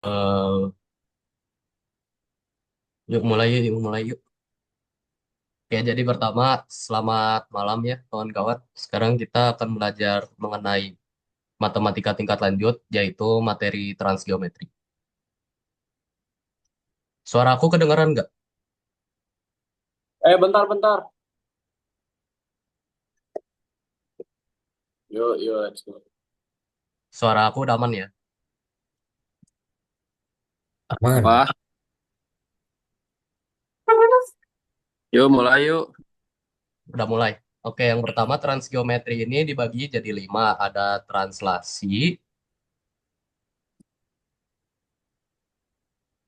Eh, Yuk mulai yuk mulai yuk. Oke, jadi pertama selamat malam ya kawan-kawan. Sekarang kita akan belajar mengenai matematika tingkat lanjut, yaitu materi transgeometri. Suara aku kedengaran nggak? Bentar-bentar. Yuk, yuk, let's go. Suara aku udah aman ya? Apa? Aman. Yuk, mulai yuk. Udah mulai. Oke, yang pertama transgeometri ini dibagi jadi 5. Ada translasi,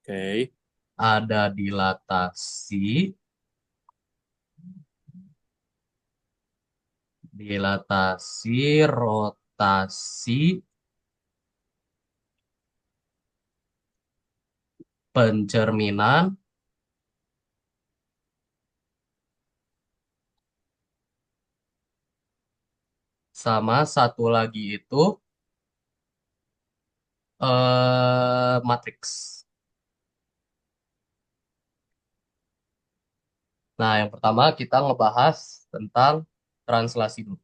Oke. ada dilatasi, rotasi, pencerminan, sama satu lagi itu matriks. Nah, yang pertama kita ngebahas tentang translasi dulu.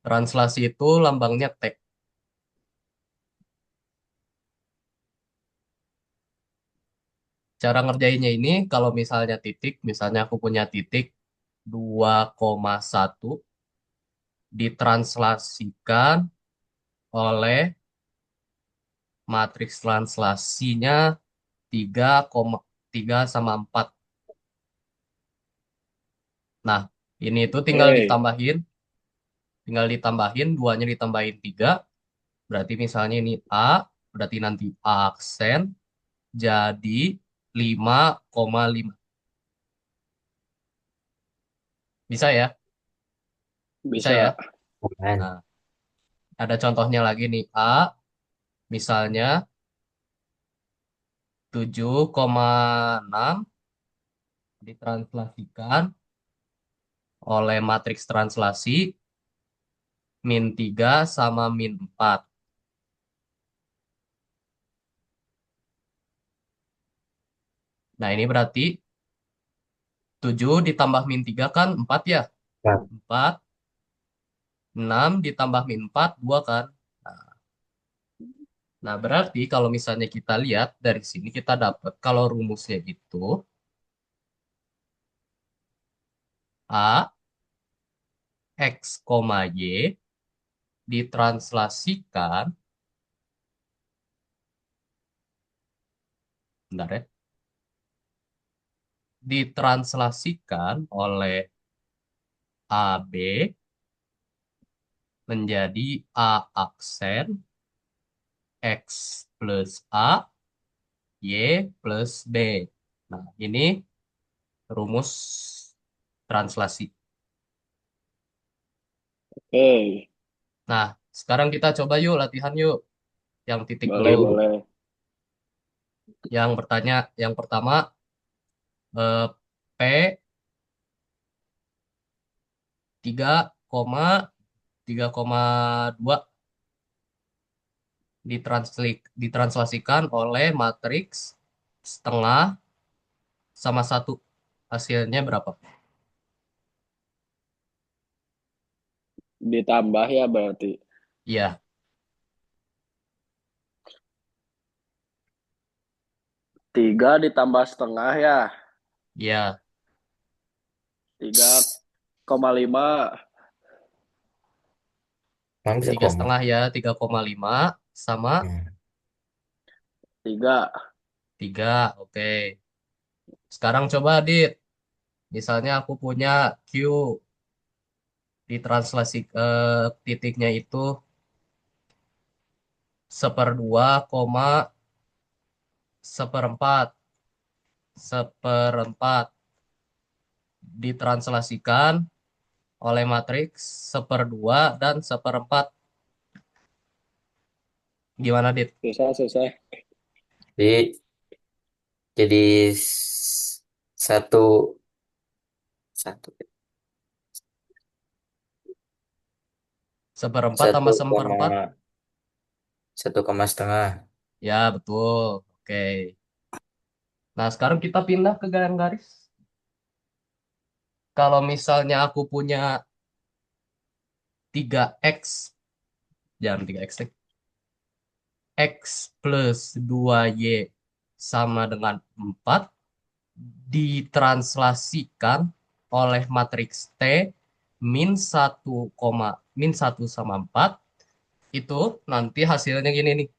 Translasi itu lambangnya T. Cara ngerjainnya ini kalau misalnya titik, misalnya aku punya titik 2,1 ditranslasikan oleh matriks translasinya 3,3 sama 4. Nah, ini tuh Oke. tinggal ditambahin, duanya ditambahin 3. Berarti misalnya ini A, berarti nanti A aksen jadi 5,5. Bisa ya? Bisa Bisa. ya? Aman. Nah, ada contohnya lagi nih. A, misalnya 7,6 ditranslasikan oleh matriks translasi -3 sama -4. Nah, ini berarti 7 ditambah -3 kan 4 ya? Ya. 4, 6 ditambah -4, 2 kan? Nah, nah, berarti kalau misalnya kita lihat dari sini kita dapat kalau rumusnya itu A, X, Y ditranslasikan, bentar ya, ditranslasikan oleh AB menjadi A aksen X plus A, Y plus B. Nah, ini rumus translasi. Oke. Nah, sekarang kita coba yuk latihan yuk. Yang titik Boleh, dulu. Oke. boleh. Yang pertama P 3,3,2 ditranslasikan oleh matriks setengah sama satu. Hasilnya berapa? Ditambah ya berarti. Iya, 3 ditambah setengah ya. iya. 3,5. Emang bisa Tiga koma? setengah ya, 3,5 sama Hmm. 3. 3. Oke. Sekarang coba, Dit. Misalnya aku punya Q ditranslasi titiknya itu seperdua koma seperempat seperempat ditranslasikan oleh matriks seperdua dan seperempat. Gimana, Dit? Susah, susah. Jadi jadi satu satu Seperempat satu tambah koma seperempat? 1,5. Ya, betul. Oke. Nah, sekarang kita pindah ke garis garis. Kalau misalnya aku punya 3x, jangan 3x, deh. X plus 2y sama dengan 4 ditranslasikan oleh matriks T min 1 sama 4 itu nanti hasilnya gini nih.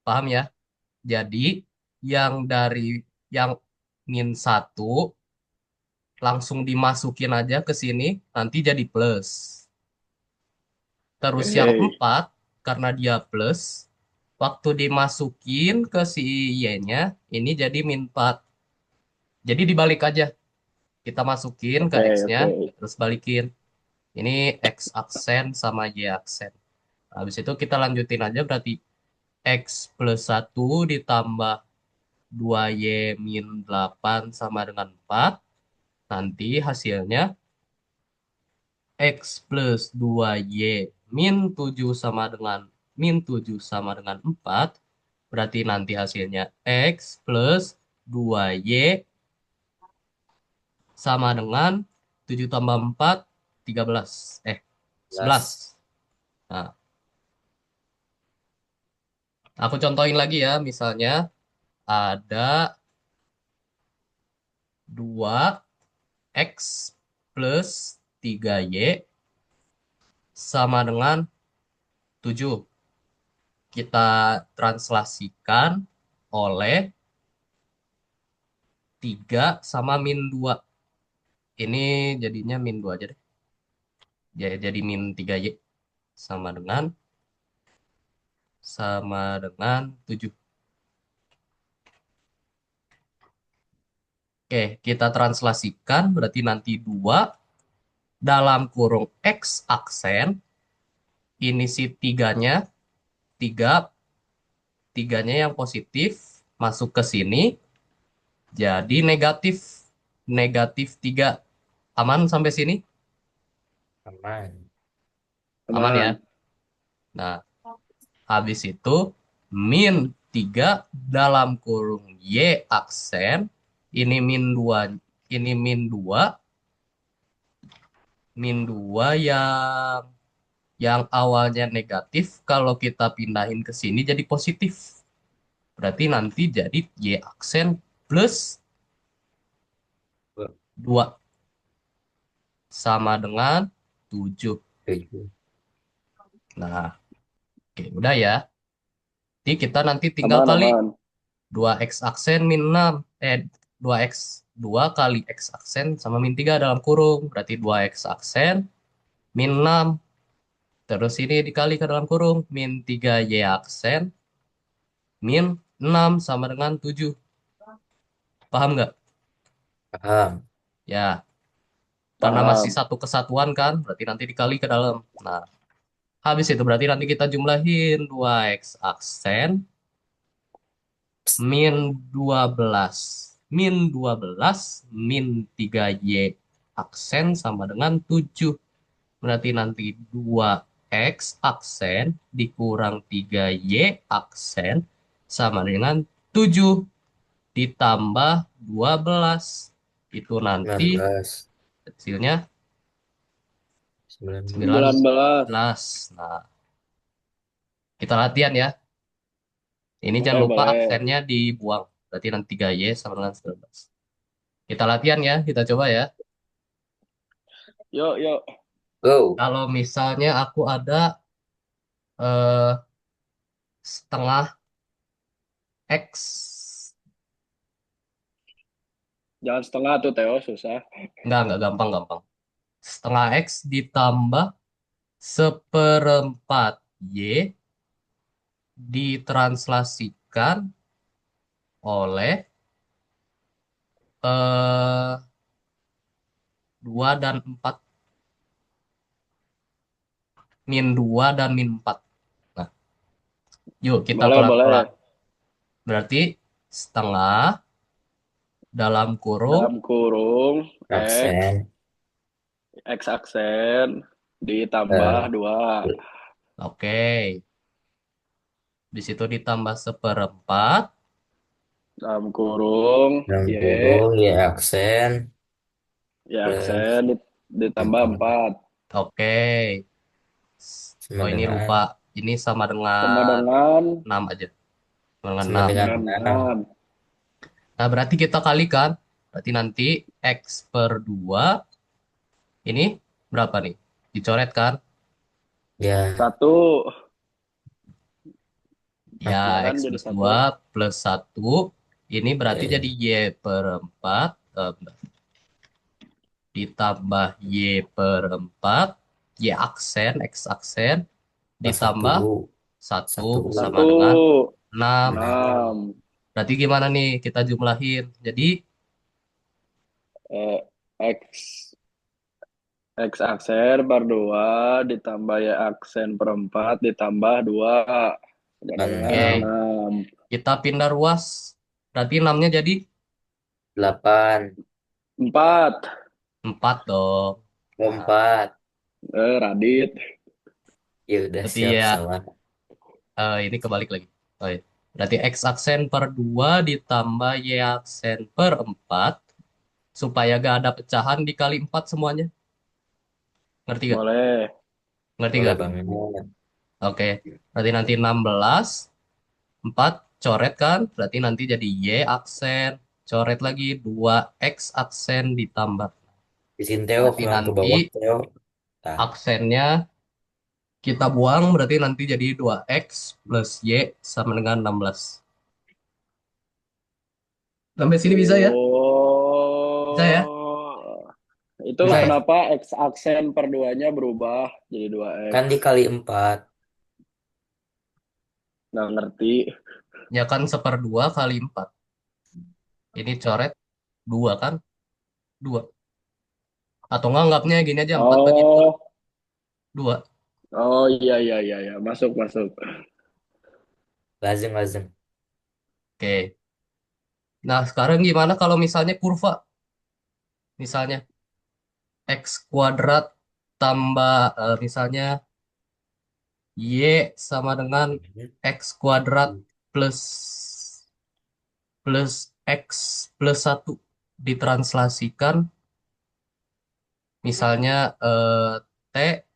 Paham ya? Jadi yang dari yang min 1 langsung dimasukin aja ke sini nanti jadi plus. Terus yang Oke. 4 karena dia plus waktu dimasukin ke si y-nya ini jadi min 4. Jadi dibalik aja. Kita masukin ke Oke, x-nya oke. terus balikin. Ini x aksen sama y aksen. Habis itu kita lanjutin aja berarti x+1 ditambah 2y min 8 sama dengan 4. Nanti hasilnya x plus 2y min 7 sama dengan 4. Berarti nanti hasilnya x plus 2y sama dengan 7 tambah 4, 13. 11. 11. Nah, aku contohin lagi ya. Misalnya ada 2x plus 3y sama dengan 7. Kita translasikan oleh 3 sama min 2. Ini jadinya min 2 aja deh. Jadi min 3y sama dengan 7. Oke, kita translasikan berarti nanti 2 dalam kurung x aksen. Ini si tiganya, 3, tiganya yang positif masuk ke sini. Jadi negatif, negatif 3. Aman sampai sini? Aman. Aman ya. Aman. Nah, habis itu min 3 dalam kurung Y aksen. Ini min 2, ini min 2 yang awalnya negatif kalau kita pindahin ke sini jadi positif. Berarti nanti jadi Y aksen plus 2 sama dengan 7. 7. Nah, oke, udah ya. Jadi kita nanti tinggal Aman, kali aman. 2x aksen min 6. 2x 2 kali x aksen sama min 3 dalam kurung. Berarti 2x aksen min 6. Terus ini dikali ke dalam kurung. Min 3y aksen min 6 sama dengan 7. Paham nggak? Paham. Ya, karena masih Paham. satu kesatuan kan. Berarti nanti dikali ke dalam. Nah, habis itu berarti nanti kita jumlahin 2x aksen min 12. Min 12 min 3y aksen sama dengan 7. Berarti nanti 2x aksen dikurang 3y aksen sama dengan 7 ditambah 12. Itu nanti 19. hasilnya 19. 19. 19. Nah, kita latihan ya. Ini jangan Boleh, lupa boleh. aksennya dibuang. Berarti nanti 3y sama dengan 19. Kita latihan ya, kita coba ya. Yuk, yuk. Go. Kalau misalnya aku ada eh, setengah X Jangan setengah tuh Theo, susah. Enggak gampang. Setengah X ditambah seperempat Y ditranslasikan oleh 2 dan 4, -2 dan -4. Nah, yuk kita Boleh, boleh. pelan-pelan. Berarti setengah dalam kurung Dalam kurung X, Aksen. X aksen, ditambah Eh, 2. oke. Di situ ditambah seperempat. Dalam kurung dalam Y, kurung ya aksen Y plus aksen, ditambah 4 4. Oke. sama Oh ini dengan lupa. Ini sama Sama dengan dengan 6 aja. Sama dengan sama 6. dengan dengan 6. 6. Nah, berarti kita kalikan. Berarti nanti X per 2 ini berapa nih? Dicoret kan? Ya, 1. Ya, Ya kan X jadi plus 2 1. plus 1. Ini berarti jadi Y per 4. Ditambah Y per 4. Y aksen, X aksen. plus satu Ditambah satu satu sama Satu. dengan 6. 6. Berarti gimana nih kita jumlahin? Jadi X X aksen per 2 ditambah Y aksen per 4 ditambah 2. Sama dengan oke, 6 6. kita pindah ruas. Berarti 6-nya jadi 8 4. 4 dong. Nah, 4. Radit. Ya udah berarti siap ya sama. ini kebalik lagi. Oh, iya. Berarti X aksen per 2 ditambah Y aksen per 4. Supaya gak ada pecahan dikali 4 semuanya. Ngerti gak? Boleh. Ngerti Boleh gak? banget. Oke. Berarti nanti 16. 4 coret kan? Berarti nanti jadi Y aksen. Coret lagi 2X aksen ditambah. Di sini Theo Berarti kurang ke nanti bawah Theo. Nah, aksennya kita buang. Berarti nanti jadi 2X plus Y sama dengan 16. Sampai sini bisa ya? Bisa ya? Oh. Itu Bisa ya? kenapa X aksen per 2-nya berubah jadi 2X? kan dikali 4. Nggak ngerti. Ya kan 1/2 kali 4. Ini coret 2 kan? 2. Atau nggak anggapnya gini aja 4/2. Oh. 2. Oh iya iya iya iya. Masuk masuk. Lazim lazim. Oke. Nah sekarang gimana kalau misalnya kurva? Misalnya X kuadrat tambah misalnya Y sama dengan X kuadrat plus plus X plus 1 ditranslasikan misalnya T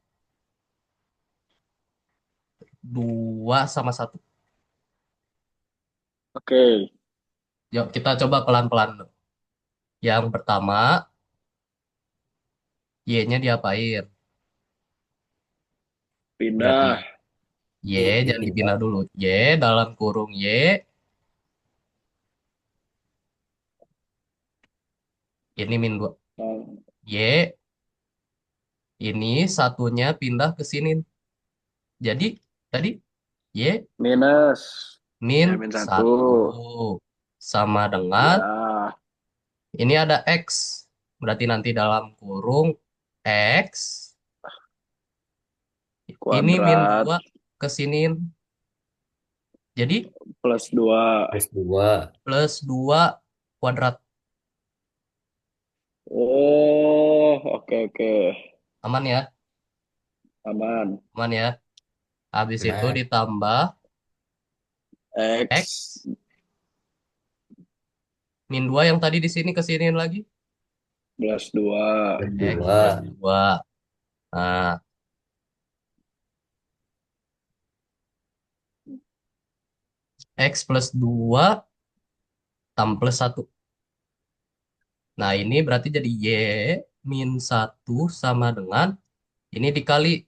2/1. Oke. Yuk kita coba pelan-pelan dulu. Yang pertama Y-nya diapain? Berarti Pindah. Y Y jangan dipindah. dipindah dulu. Y dalam kurung Y ini -2. Nah, Y ini satunya pindah ke sini. Jadi tadi Y minus. min Ya min satu. 1 sama dengan Ya. ini ada X. Berarti nanti dalam kurung X ini min Kuadrat 2 ke sini. Jadi plus 2. Plus 2. plus 2 kuadrat. Oh, oke oke. Aman ya? Aman. Aman ya? Habis itu Nah, ditambah X X -2 yang tadi di sini ke sini lagi. plus 2. plus X plus 2. 2. Nah, X plus 2 tambah plus 1. Nah, ini berarti jadi Y -1 sama dengan ini dikali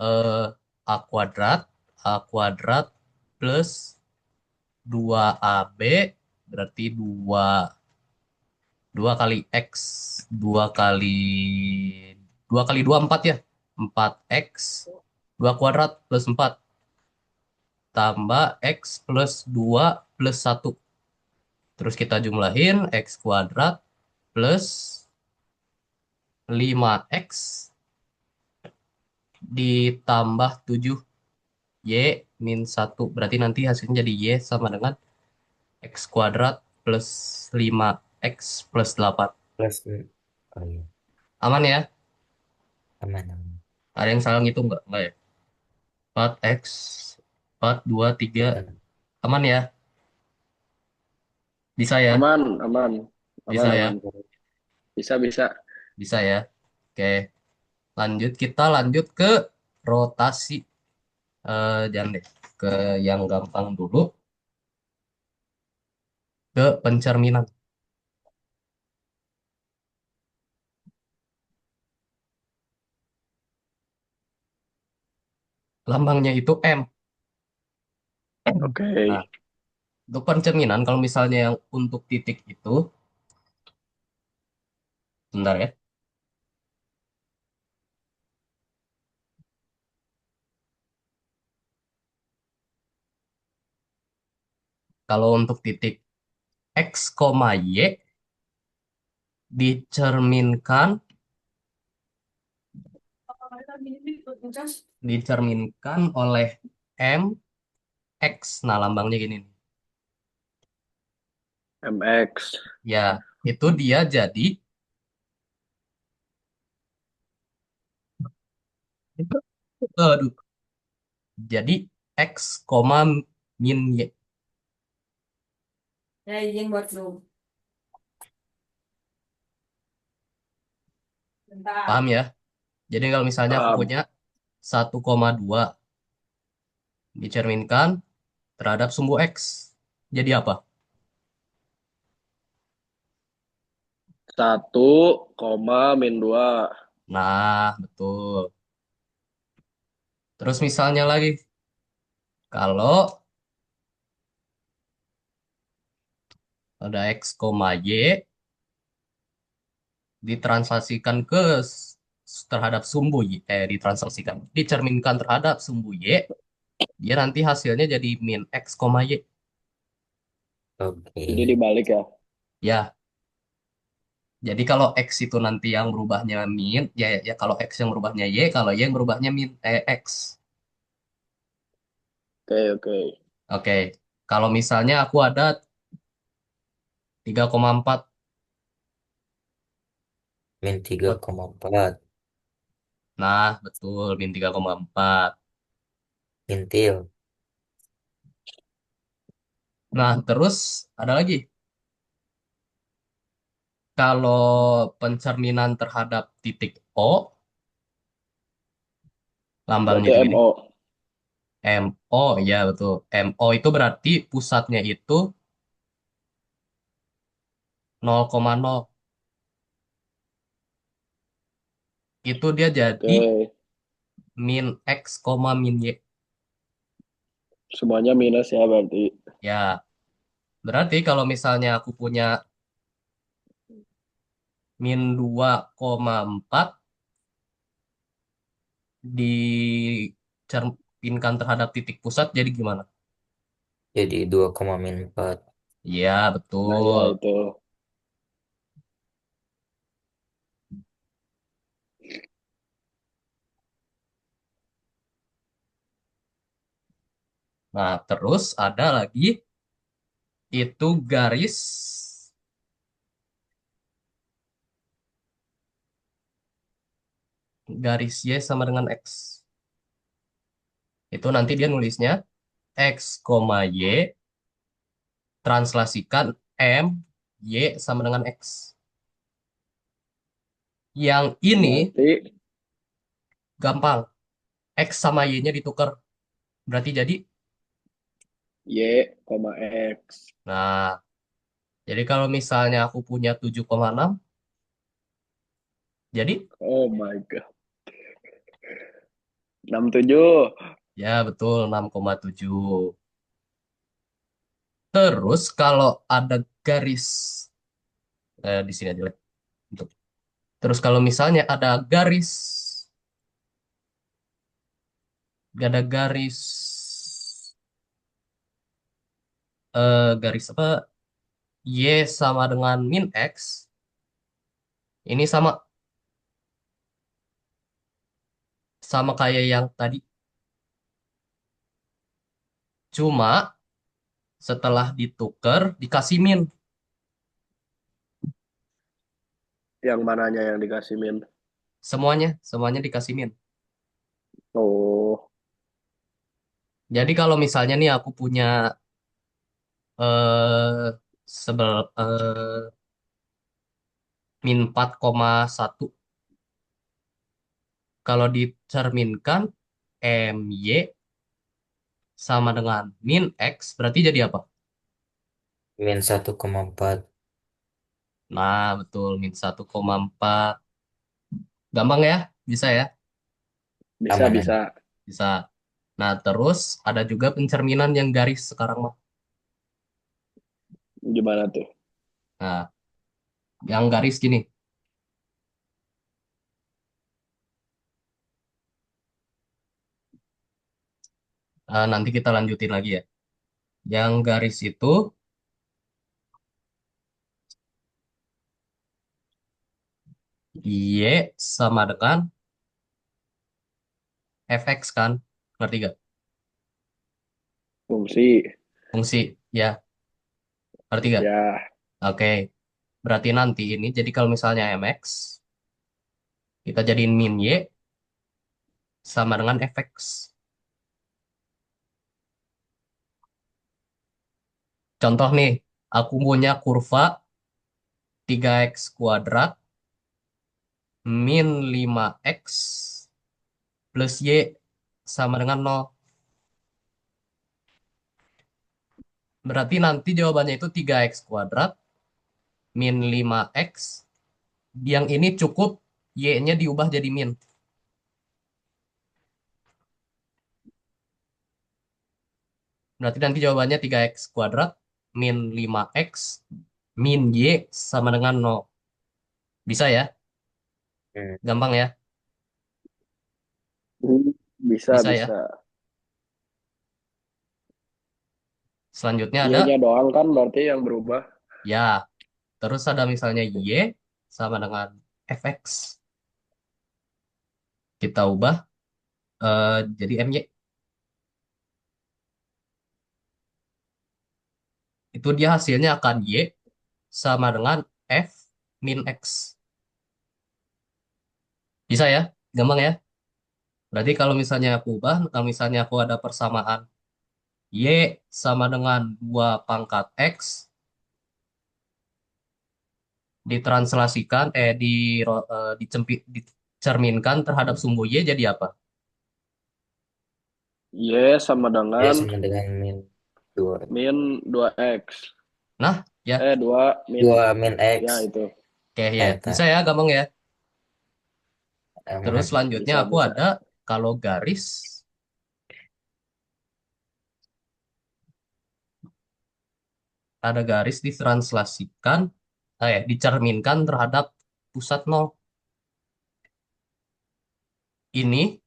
A kuadrat. A kuadrat plus 2AB berarti 2 2 kali X. 2 kali 2 kali 2 4 ya. 4X. 2 kuadrat plus 4. Tambah X plus 2 plus 1. Terus kita jumlahin X kuadrat plus 5X ditambah 7 Y min 1. Berarti nanti hasilnya jadi Y sama dengan X kuadrat plus 5X plus 8. Plus. Oh iya. Aman ya? Aman, aman. Ada yang salah ngitung nggak? Nggak ya? 4X, 4, 2, 3. Aman. Aman ya? Bisa ya? Aman, aman, aman, Bisa aman. ya? Bisa, bisa. Bisa ya? Oke. Lanjut, kita lanjut ke rotasi. Jangan deh. Ke yang gampang dulu. Ke pencerminan. Lambangnya itu M. Oke. Nah, untuk pencerminan, kalau misalnya yang untuk titik itu, bentar ya. Kalau untuk titik X, Y dicerminkan dicerminkan oleh M X. Nah, lambangnya gini nih. MX. Ya, itu dia jadi aduh, jadi X, min Y. Ya, izin buat Zoom. Paham Bentar. ya? Jadi kalau misalnya aku Paham. punya 1,2 dicerminkan terhadap sumbu X. Jadi apa? 1, min 2. Nah, betul. Terus misalnya lagi, kalau ada X, Y ditranslasikan terhadap sumbu Y, ditranslasikan, dicerminkan terhadap sumbu Y, dia nanti hasilnya jadi min X, Y. Oke. Jadi dibalik ya. Ya, jadi kalau X itu nanti yang berubahnya min, ya kalau X yang berubahnya Y, kalau Y yang berubahnya X. Oke, oke. Oke, kalau misalnya aku ada 3,4, Min 3,4. nah betul, min 3,4. Intil. Nah, terus ada lagi, kalau pencerminan terhadap titik O, lambangnya Berarti itu gini. MO. MO, ya betul. MO itu berarti pusatnya itu 0,0. Itu dia Oke. jadi min X, min Y. Semuanya minus ya berarti. Ya, berarti kalau misalnya aku punya min 2,4 dicerminkan terhadap titik pusat, jadi gimana? Jadi 2,4. Ya, Nah ya betul. itu. Nah, terus ada lagi, itu garis Y sama dengan X. Itu nanti dia nulisnya X, Y, translasikan M, Y sama dengan X. Yang ini Berarti gampang. X sama Y-nya ditukar. Berarti jadi, Y, koma X. nah, jadi kalau misalnya aku punya 7,6, jadi, Oh my God. 67. ya betul 6,7. Terus kalau ada garis Di sini aja lah. Untuk. Terus kalau misalnya ada garis, garis apa? Y sama dengan min X, ini sama sama kayak yang tadi. Cuma setelah ditukar dikasih min. Yang mananya yang dikasih min? Semuanya dikasih min. Oh, Jadi kalau misalnya nih aku punya eh sebel min 4,1, kalau dicerminkan MY sama dengan min X berarti jadi apa? -1,4. Nah, betul min 1,4. Gampang ya? Bisa ya? bisa Aman aja. bisa. Bisa. Nah, terus ada juga pencerminan yang garis sekarang mah. Gimana tuh? Nah, yang garis gini. Nanti kita lanjutin lagi ya. Yang garis itu Y sama dengan fx kan? Ngerti gak? Fungsi. Fungsi. Ya, ngerti gak? Ya, Oke. Berarti nanti ini jadi kalau misalnya mx, kita jadiin min Y sama dengan fx. Contoh nih, aku punya kurva 3x² min 5x plus Y sama dengan 0. Berarti nanti jawabannya itu 3x² min 5x. Yang ini cukup Y-nya diubah jadi min. Berarti nanti jawabannya 3x² min 5x min Y sama dengan 0. Bisa ya? Hmm. Gampang ya? hmm, bisa Bisa ya? bisa. Selanjutnya ada, Y-nya doang kan berarti yang berubah. ya. Terus ada misalnya Y sama dengan fx. Kita ubah jadi MY. Itu dia hasilnya akan Y sama dengan F min X. Bisa ya? Gampang ya? Berarti kalau misalnya aku ubah, kalau misalnya aku ada persamaan Y sama dengan 2 pangkat X, ditranslasikan, dicerminkan terhadap sumbu Y jadi apa? Y sama Ya dengan sama dengan -2. min 2x. Nah, ya, 2 min, 2 min ya X. itu. oke ya. Eta. Bisa ya, gampang ya. Aman Terus aja. selanjutnya Bisa aku bisa. ada kalau garis ditranslasikan, dicerminkan terhadap pusat nol. Ini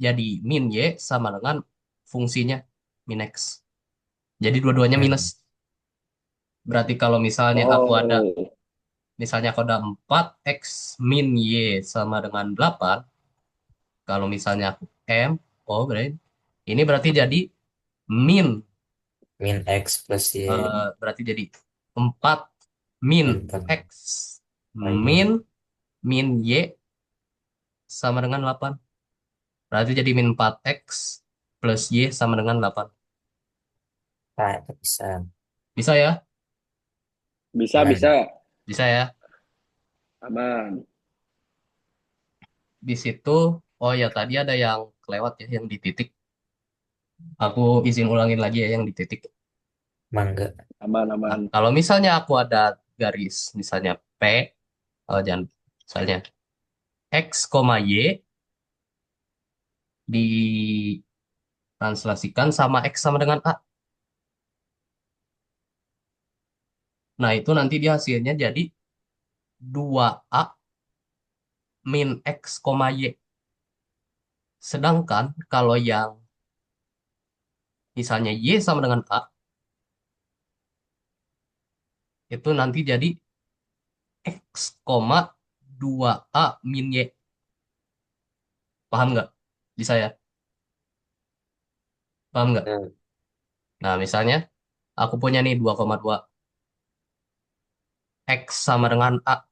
jadi min Y sama dengan fungsinya min X. Jadi dua-duanya minus. Hmm. Berarti kalau Oh, misalnya aku ada 4x min Y sama dengan 8, kalau misalnya aku berarti ini berarti jadi min, Min X plus Y. berarti jadi 4 min Min 4. X min Y. min Y sama dengan 8. Berarti jadi min 4x plus Y sama dengan 8. Nah, itu bisa. Bisa ya? bisa Aman bisa. aja. Bisa ya? Aman. Di situ, oh ya tadi ada yang kelewat ya, yang di titik. Aku izin ulangin lagi ya yang di titik. Mangga. Aman Nah, aman. kalau misalnya aku ada garis, misalnya P, jangan, misalnya X, Y ditranslasikan sama X sama dengan A. Nah, itu nanti dia hasilnya jadi 2A min X, Y. Sedangkan kalau yang misalnya Y sama dengan A, itu nanti jadi X, 2A min Y. Paham nggak? Bisa ya? Paham nggak? Hmm. Nah, misalnya aku punya nih 2,2. X sama dengan A.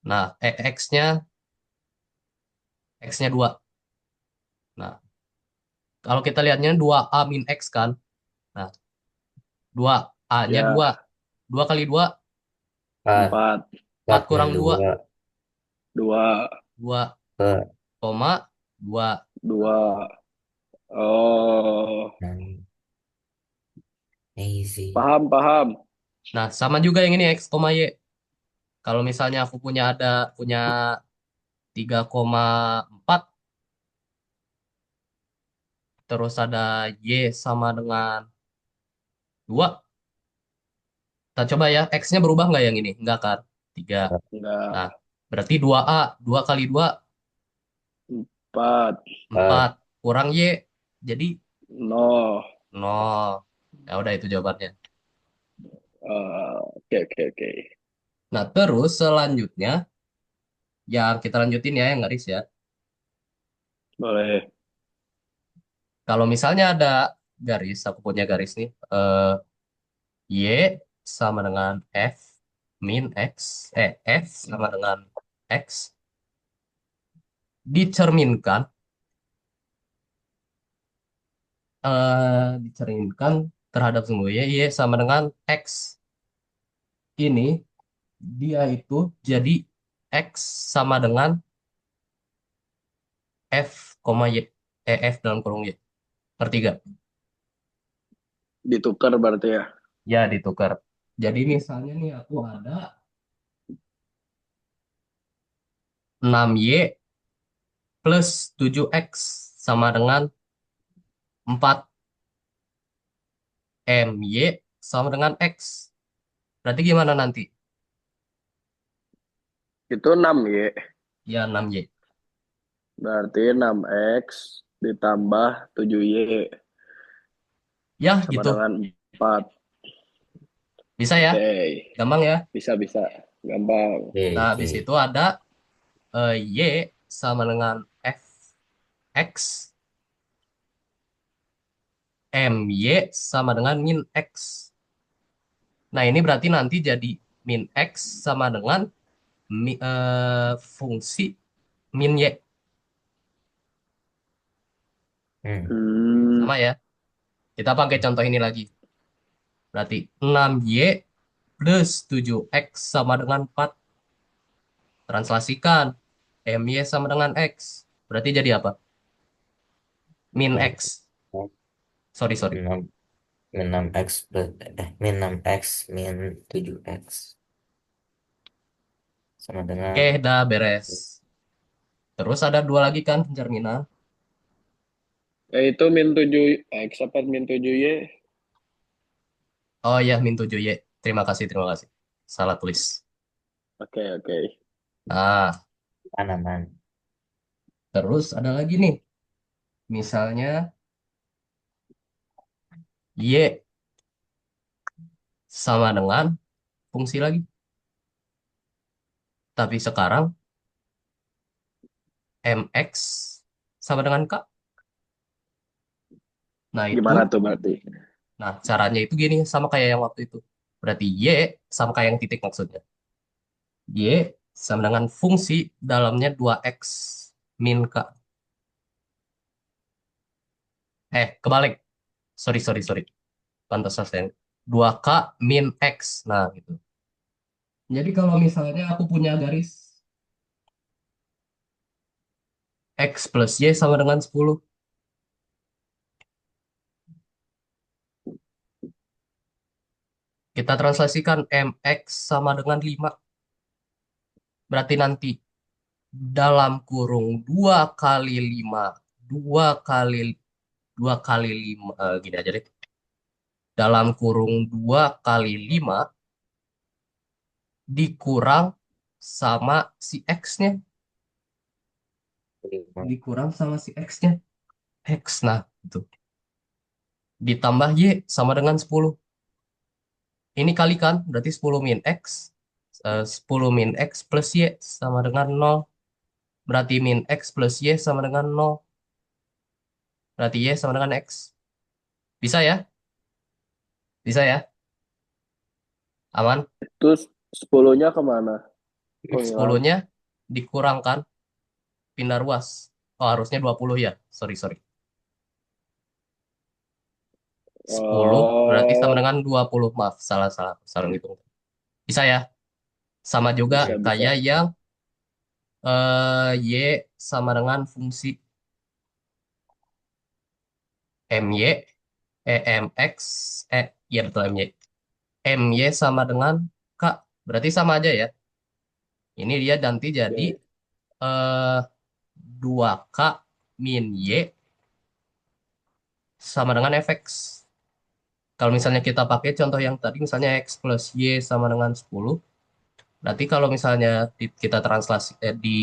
Nah, X-nya 2. Nah, kalau kita lihatnya 2A min X kan. Nah, 2A-nya 2. Ya, 2 kali 2, 4. 4, 4 4 min kurang 2. 2 2, 2, ke koma, 2. 2. Oh, 6. Easy. paham, paham. Nah, sama juga yang ini X, Y. Kalau misalnya aku punya 3,4, terus ada Y sama dengan 2. Kita coba ya, X-nya berubah nggak yang ini? Enggak kan? 3. Nah, Enggak. berarti 2A. 2 kali 2, 4, 4. 4. Kurang Y. Jadi no. 0. Ya udah itu jawabannya. Oke, oke, oke. Nah, terus selanjutnya, yang kita lanjutin ya, yang garis ya. Boleh. Kalau misalnya ada garis, aku punya garis nih. Y sama dengan F min X. F sama dengan X. Dicerminkan. Dicerminkan terhadap sumbu Y sama dengan X. Ini dia itu jadi X sama dengan F, Y. F dalam kurung Y. Ngerti gak? Ditukar berarti ya. Ya, ditukar. Jadi misalnya nih aku ada 6Y plus 7X sama dengan 4MY sama dengan X. Berarti gimana nanti? Itu 6 ya. Ya, 6Y. Berarti 6X ditambah 7Y Ya, sama gitu. dengan 4. Bisa ya? Oke. Gampang ya? Bisa, bisa. Gampang. Nah, Oke, habis oke. itu ada Y sama dengan FX, MY sama dengan min X. Nah, ini berarti nanti jadi min X sama dengan fungsi min Y. Hmm. Hmm, Sama ya? Kita pakai contoh ini lagi. Berarti 6Y plus 7X sama dengan 4. Translasikan. MY sama dengan X. Berarti jadi apa? Min Berarti X. Sorry, sorry. 6 min 6x plus min 6x min 7x sama dengan Oke, dah beres. Terus ada dua lagi kan pencerminan. yaitu min 7 X apa min 7Y. Oh iya, min 7Y. Terima kasih, terima kasih. Salah tulis. Oke, oke. Nah, tanaman. terus ada lagi nih. Misalnya Y sama dengan fungsi lagi. Tapi sekarang MX sama dengan K. Nah, Gimana itu, tuh berarti? nah caranya itu gini, sama kayak yang waktu itu. Berarti Y sama kayak yang titik maksudnya. Y sama dengan fungsi dalamnya 2X min K. Kebalik. Sorry, sorry, sorry. Pantas saya. 2K min X. Nah, gitu. Jadi kalau misalnya aku punya garis X plus Y sama dengan 10. Kita translasikan MX sama dengan 5. Berarti nanti dalam kurung 2 kali 5. 2 kali 5. Gini aja deh. dalam kurung 2 kali 5 dikurang sama si X-nya. lima. Dikurang sama si X-nya. X, nah, itu. Ditambah Y sama dengan 10. Ini kalikan, berarti 10 min X. 10 min X plus Y sama dengan 0. Berarti min X plus Y sama dengan 0. Berarti Y sama dengan X. Bisa ya? Bisa ya? Aman? Terus 10-nya kemana? Kok ngilang? 10-nya dikurangkan pindah ruas. Oh, harusnya 20 ya. Sorry, sorry. 10 berarti sama Oh, dengan 20. Maaf, salah, salah. Salah hitung. Bisa ya? Sama juga bisa bisa. kayak yang Y sama dengan fungsi MY, MX, ya betul MY. MY sama dengan K. Berarti sama aja ya. Ini dia nanti jadi Oke. eh 2K min Y sama dengan fx. Kalau misalnya kita pakai contoh yang tadi, misalnya X plus Y sama dengan 10, berarti kalau misalnya kita translasi di